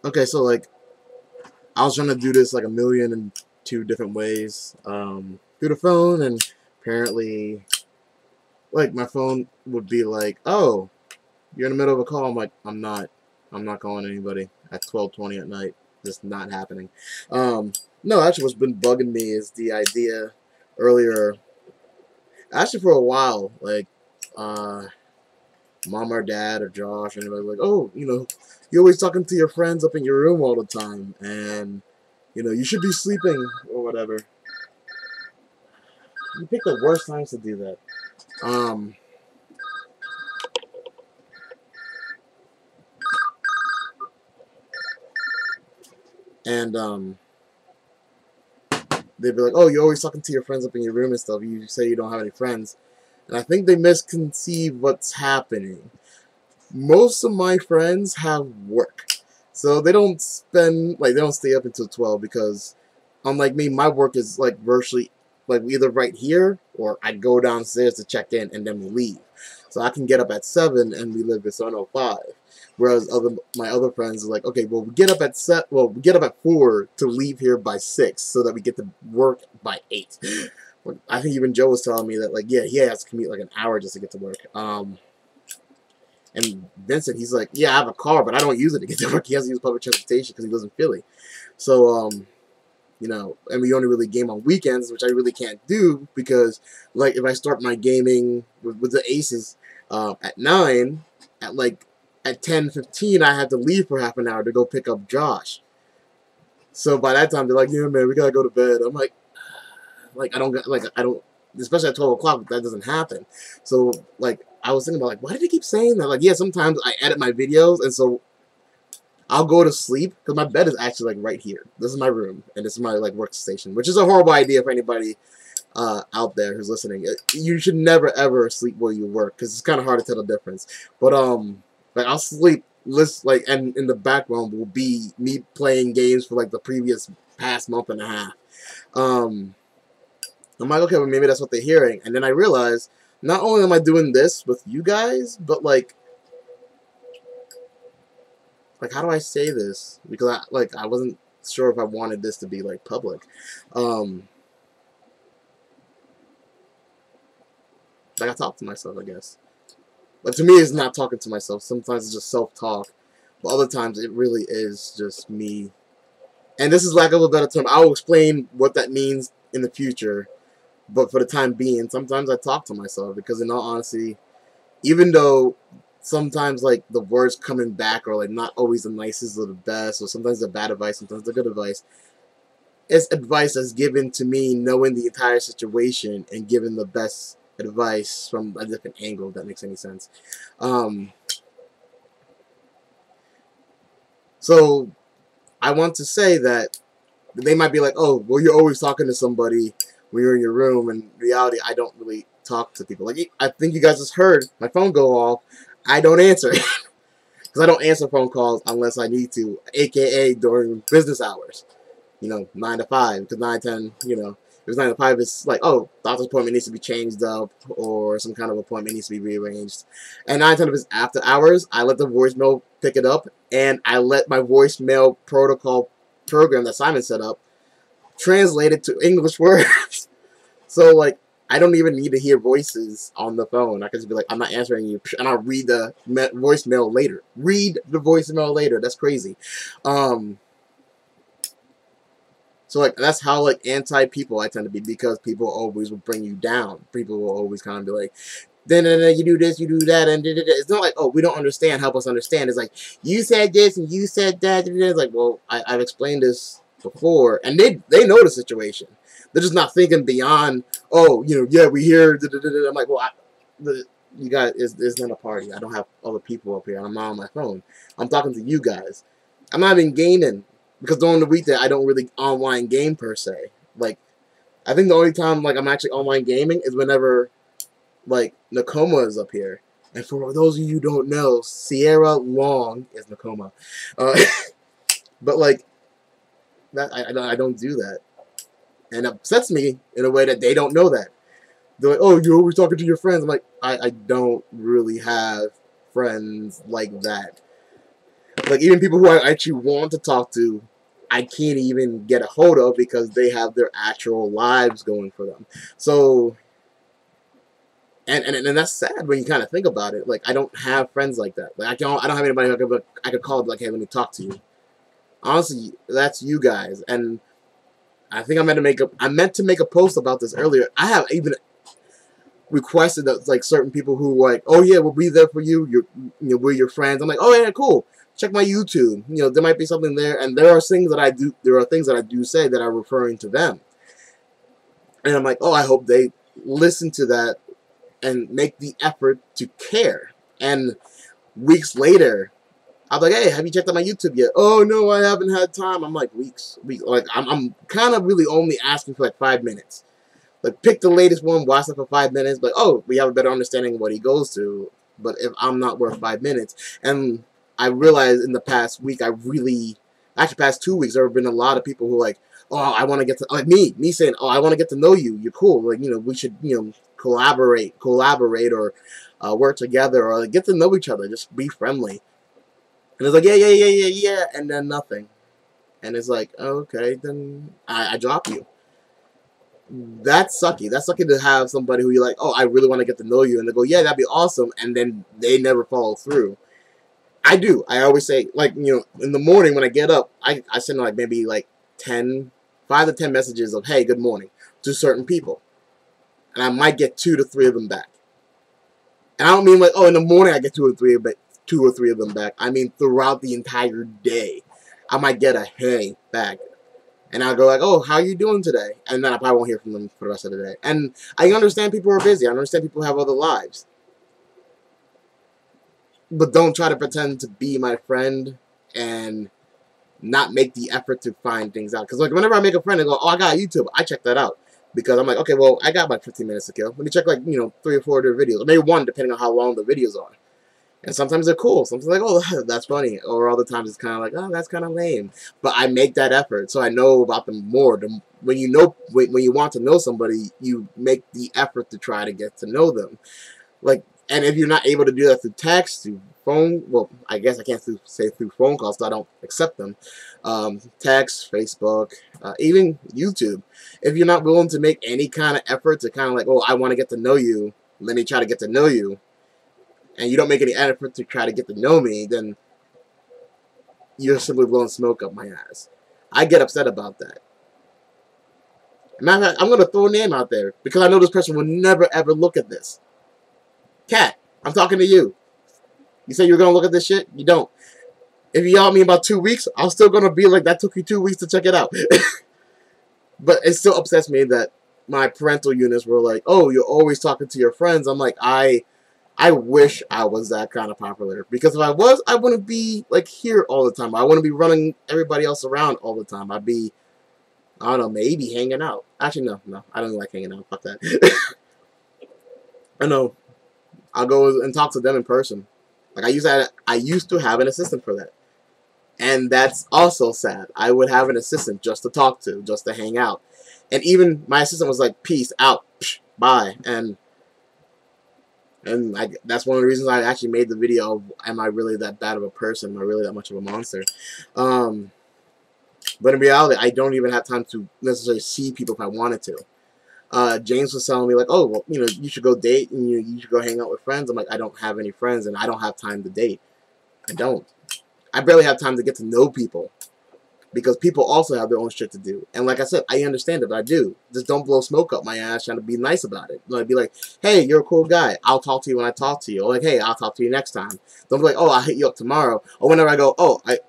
Okay, so like I was trying to do this like a million and two different ways through the phone, and apparently, like my phone would be like, "Oh, you're in the middle of a call." I'm like, I'm not calling anybody at 12:20 at night. Just not happening. Um, no, actually, what's been bugging me is the idea earlier. Actually, for a while, like, uh, mom or dad or Josh or anybody like, oh, you're always talking to your friends up in your room all the time, and you should be sleeping or whatever. You pick the worst times to do that. Um, and they'd be like, oh, you're always talking to your friends up in your room and stuff. You say you don't have any friends, and I think they misconceive what's happening. Most of my friends have work, so they don't stay up until 12 because, unlike me, my work is like virtually like either right here or I go downstairs to check in and then we leave. So I can get up at 7 and we live at 7:05. Whereas my other friends are like, okay, well we get up at 4 to leave here by 6 so that we get to work by 8. I think even Joe was telling me that like yeah he has to commute like an hour just to get to work. And Vincent, he's like, yeah, I have a car, but I don't use it to get to work. He has to use public transportation because he lives in Philly. So, and we only really game on weekends, which I really can't do because, like, if I start my gaming with the Aces at 9, at 10:15, I have to leave for half an hour to go pick up Josh. So by that time, they're like, yeah, man, we gotta go to bed. I'm I don't, especially at 12 o'clock, that doesn't happen. So, like, I was thinking about, like, why did they keep saying that? Like, yeah, sometimes I edit my videos, and so I'll go to sleep, because my bed is actually, like, right here. This is my room, and this is my, like, workstation, which is a horrible idea for anybody out there who's listening. You should never, ever sleep where you work, because it's kind of hard to tell the difference. But, like, I'll sleep, and in the background will be me playing games for, like, the previous past month and a half. Um, I'm like, okay, well, maybe that's what they're hearing. And then I realized, not only am I doing this with you guys, but how do I say this? Because I wasn't sure if I wanted this to be like public. Um, I talk to myself, I guess. But to me, it's not talking to myself. Sometimes it's just self-talk, but other times it really is just me. And this is lack of a better term. I'll explain what that means in the future. But for the time being, sometimes I talk to myself because, in all honesty, even though sometimes like the words coming back are like not always the nicest or the best, or sometimes they're bad advice, sometimes they're good advice. It's advice that's given to me knowing the entire situation and giving the best advice from a different angle, if that makes any sense. Um, so I want to say that they might be like, oh, well, you're always talking to somebody when you're in your room. In reality, I don't really talk to people. Like, I think you guys just heard my phone go off. I don't answer it because I don't answer phone calls unless I need to, aka during business hours. 9 to 5, because 9, 10, if it's 9 to 5, it's like, oh, doctor's appointment needs to be changed up, or some kind of appointment needs to be rearranged. And 9, 10, if it's after hours, I let the voicemail pick it up, and I let my voicemail protocol program that Simon set up translate it to English words. So, like, I don't even need to hear voices on the phone. I can just be like, I'm not answering you, and I'll read the voicemail later. Read the voicemail later. That's crazy. So, like, that's how, like, anti-people I tend to be, because people always will bring you down. People will always kind of be like, then you do this, you do that, and it's not like, oh, we don't understand, help us understand. It's like, you said this, and you said that, it's like, well, I've explained this before, and they know the situation. They're just not thinking beyond, oh, yeah, we hear, I'm like, well, you guys, it's not a party. I don't have other people up here. I'm not on my phone. I'm talking to you guys. I'm not even gaming. Because during the weekday, I don't really online game per se. Like, I think the only time like I'm actually online gaming is whenever like Nakoma is up here. And for those of you who don't know, Sierra Long is Nakoma. Uh, but like that, I don't do that, and it upsets me in a way that they don't know that. They're like, oh, you're always talking to your friends. I'm like, I don't really have friends like that. Like, even people who I actually want to talk to, I can't even get a hold of because they have their actual lives going for them. So, and that's sad when you kind of think about it. Like, I don't have friends like that. Like, I don't have anybody who I could call, like, hey, let me talk to you. Honestly, that's you guys. And I think I meant to make a post about this earlier. I have even requested that, like, certain people who, like, oh yeah, we'll be there for you. We're your friends. I'm like, oh yeah, cool. Check my YouTube. There might be something there, and there are things that I do. There are things that I do say that are referring to them, and I'm like, oh, I hope they listen to that and make the effort to care. And weeks later, I'm like, hey, have you checked out my YouTube yet? Oh no, I haven't had time. I'm like, weeks. Like, I'm kind of really only asking for like 5 minutes. Like, pick the latest one, watch it for 5 minutes. Like, oh, we have a better understanding of what he goes through. But if I'm not worth 5 minutes, and I realized in the past week, actually past 2 weeks, there have been a lot of people who are like, oh, I want to get to, like me saying, oh, I want to get to know you. You're cool. Like, we should, collaborate, or work together, or like, get to know each other. Just be friendly. And it's like, yeah, and then nothing. And it's like, okay, then I drop you. That's sucky. That's sucky to have somebody who you're like, oh, I really want to get to know you, and they go, yeah, that'd be awesome, and then they never follow through. I do. I always say, like, in the morning when I get up, I send like maybe like 5 to 10 messages of, hey, good morning, to certain people, and I might get 2 to 3 of them back. And I don't mean like, oh, in the morning I get 2 or 3 of them back. I mean throughout the entire day, I might get a hey back. And I'll go like, oh, how are you doing today? And then I probably won't hear from them for the rest of the day. And I understand people are busy. I understand people have other lives. But don't try to pretend to be my friend and not make the effort to find things out. Because like whenever I make a friend and go, oh, I got YouTube, I check that out. Because I'm like, okay, well, I got about 15 minutes to kill. Let me check like, 3 or 4 of their videos. Or maybe 1, depending on how long the videos are. And sometimes they're cool. Sometimes like, oh, that's funny. Or other times it's kind of like, oh, that's kind of lame. But I make that effort, so I know about them more. When you want to know somebody, you make the effort to try to get to know them. Like, and if you're not able to do that through text, through phone, well, I guess I can't say through phone calls, so I don't accept them. Text, Facebook, even YouTube. If you're not willing to make any kind of effort to kind of like, oh, I want to get to know you, let me try to get to know you, and you don't make any effort to try to get to know me, then you're simply blowing smoke up my ass. I get upset about that. Matter of fact, I'm going to throw a name out there because I know this person will never ever look at this. Cat, I'm talking to you. You say you're going to look at this shit? You don't. If you yell at me about 2 weeks, I'm still going to be like, that took you 2 weeks to check it out. But it still upsets me that my parental units were like, oh, you're always talking to your friends. I'm like, I wish I was that kind of popular. Because if I was, I wouldn't be, like, here all the time. I wouldn't be running everybody else around all the time. I'd be, I don't know, maybe hanging out. Actually, no. I don't like hanging out. Fuck that. I know. I'll go and talk to them in person. Like, I used to have an assistant for that. And that's also sad. I would have an assistant just to talk to, just to hang out. And even my assistant was like, peace out, psh, bye. And that's one of the reasons I actually made the video of, am I really that bad of a person? Am I really that much of a monster? But in reality, I don't even have time to necessarily see people if I wanted to. James was telling me, like, oh, well, you should go date, and you should go hang out with friends. I'm like, I don't have any friends, and I don't have time to date. I don't. I barely have time to get to know people. Because people also have their own shit to do. And like I said, I understand it, but I do. Just don't blow smoke up my ass trying to be nice about it. Like, be like, hey, you're a cool guy. I'll talk to you when I talk to you. Or like, hey, I'll talk to you next time. Don't be like, oh, I'll hit you up tomorrow. Or whenever I go, oh, I'm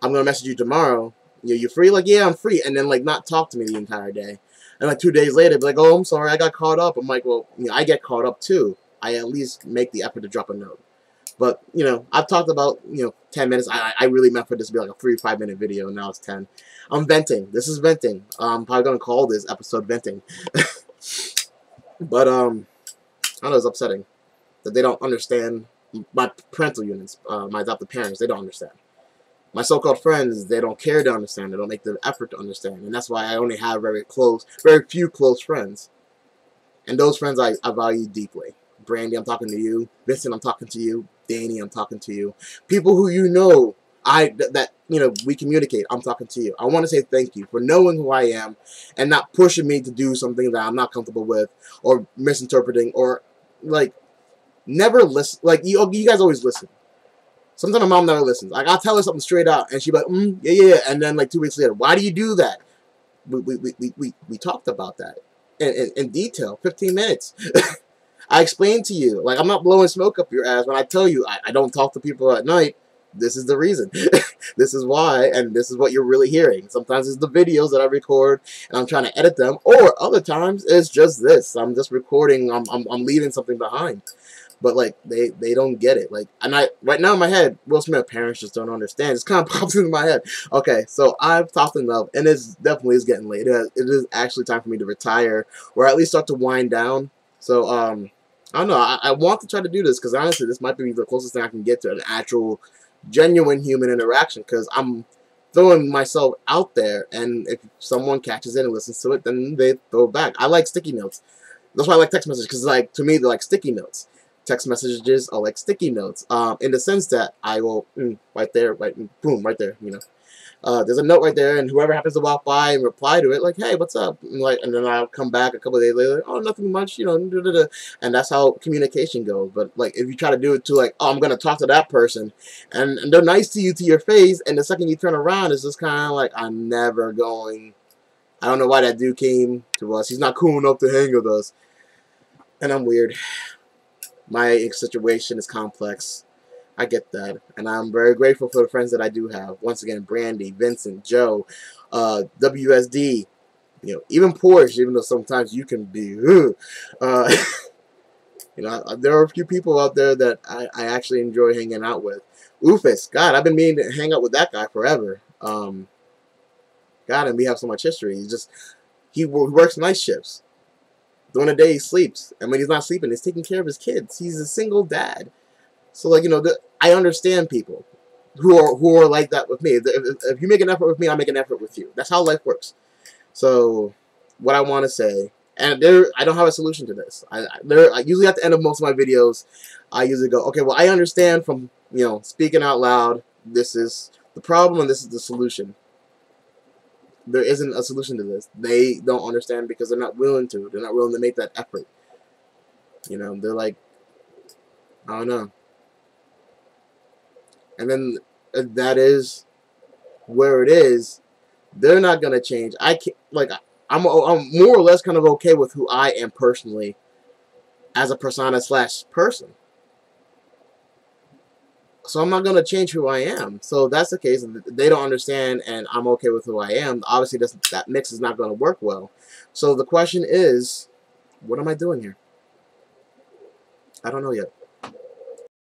going to message you tomorrow. You free? Like, yeah, I'm free. And then, like, not talk to me the entire day. And, like, 2 days later, be like, oh, I'm sorry, I got caught up. I'm like, well, I get caught up, too. I at least make the effort to drop a note. But, I've talked about, 10 minutes. I really meant for this to be like a 3-5 minute video, and now it's 10. I'm venting. This is venting. I'm probably going to call this episode venting. But, I don't know, it's upsetting that they don't understand my parental units, my adopted parents. They don't understand. My so-called friends, they don't care to understand. They don't make the effort to understand. And that's why I only have very few close friends. And those friends I value deeply. Brandy, I'm talking to you. Vincent, I'm talking to you. Danny, I'm talking to you. People who that you know, we communicate. I'm talking to you. I want to say thank you for knowing who I am and not pushing me to do something that I'm not comfortable with or misinterpreting or like never listen. Like you guys always listen. Sometimes my mom never listens. Like I'll tell her something straight out and she'll be like, yeah, and then like 2 weeks later, why do you do that? We talked about that in detail, 15 minutes. I explained to you, like I'm not blowing smoke up your ass when I tell you I don't talk to people at night. This is the reason. This is why, and this is what you're really hearing. Sometimes it's the videos that I record and I'm trying to edit them, or other times it's just this. I'm just recording. I'm leaving something behind. But like they don't get it. Like, and right now in my head, Will Smith parents just don't understand. It's kind of pops into my head. Okay, so I've talked enough, and it's definitely is getting late. It is actually time for me to retire, or at least start to wind down. So I don't know. I want to try to do this because honestly, this might be the closest thing I can get to an actual, genuine human interaction. Because I'm throwing myself out there, and if someone catches it and listens to it, then they throw it back. I like sticky notes. That's why I like text messages, because like to me they're like sticky notes. Text messages are like sticky notes, in the sense that I will, right there, boom, right there, you know. There's a note right there, and whoever happens to walk by and reply to it, like, hey, what's up? And then I'll come back a couple of days later, oh, nothing much, you know, and that's how communication goes. But, like, if you try to do it to, like, oh, I'm going to talk to that person, and they're nice to you to your face, and the second you turn around, it's just kind of like, I'm never going, I don't know why that dude came to us. He's not cool enough to hang with us. And I'm weird. My situation is complex. I get that. And I'm very grateful for the friends that I do have. Once again, Brandy, Vincent, Joe, WSD, you know, even Porsche, even though sometimes you can be, you know, there are a few people out there that I actually enjoy hanging out with. Oofus, God, I've been meaning to hang out with that guy forever. God, and we have so much history. He works night shifts. During the day he sleeps, and when he's not sleeping, he's taking care of his kids. He's a single dad. So, like, you know, I understand people who are like that with me. If you make an effort with me, I make an effort with you. That's how life works. So, what I want to say, and I don't have a solution to this. I usually at the end of most of my videos, I usually go, okay, well, I understand from, you know, speaking out loud, this is the problem and this is the solution. There isn't a solution to this. They don't understand because they're not willing to. They're not willing to make that effort. You know, they're like, I don't know. And then that is where it is. They're not gonna change. I can't. Like, I'm more or less kind of okay with who I am personally, as a persona / person. So I'm not going to change who I am. So that's the case. They don't understand, and I'm okay with who I am. Obviously, that mix is not going to work well. So the question is, what am I doing here? I don't know yet.